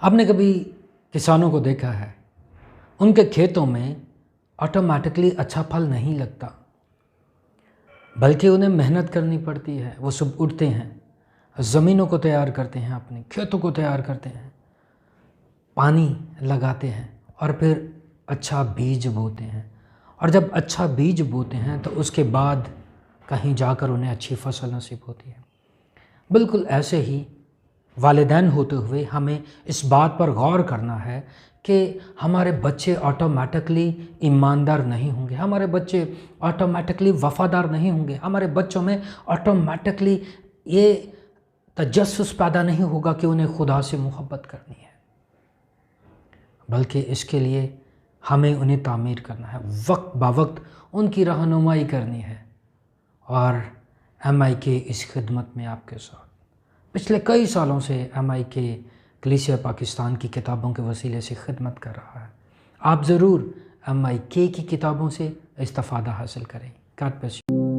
आपने कभी किसानों को देखा है, उनके खेतों में ऑटोमेटिकली अच्छा फल नहीं लगता, बल्कि उन्हें मेहनत करनी पड़ती है। वो सब उठते हैं, ज़मीनों को तैयार करते हैं, अपने खेतों को तैयार करते हैं, पानी लगाते हैं और फिर अच्छा बीज बोते हैं। और जब अच्छा बीज बोते हैं तो उसके बाद कहीं जाकर उन्हें अच्छी फसल नसीब होती है। बिल्कुल ऐसे ही वालिदैन होते हुए हमें इस बात पर गौर करना है कि हमारे बच्चे ऑटोमेटिकली ईमानदार नहीं होंगे, हमारे बच्चे ऑटोमेटिकली वफ़ादार नहीं होंगे, हमारे बच्चों में ऑटोमेटिकली ये तजस्सुस पैदा नहीं होगा कि उन्हें खुदा से मोहब्बत करनी है, बल्कि इसके लिए हमें उन्हें तामीर करना है, वक्त ब वक्त उनकी रहनुमाई करनी है। और MIK इस खिदमत में आपके साथ पिछले कई सालों से MIK कलीसिया पाकिस्तान की किताबों के वसीले से खिदमत कर रहा है। आप ज़रूर MIK की किताबों से इस्तिफ़ादा हासिल करें। God bless you.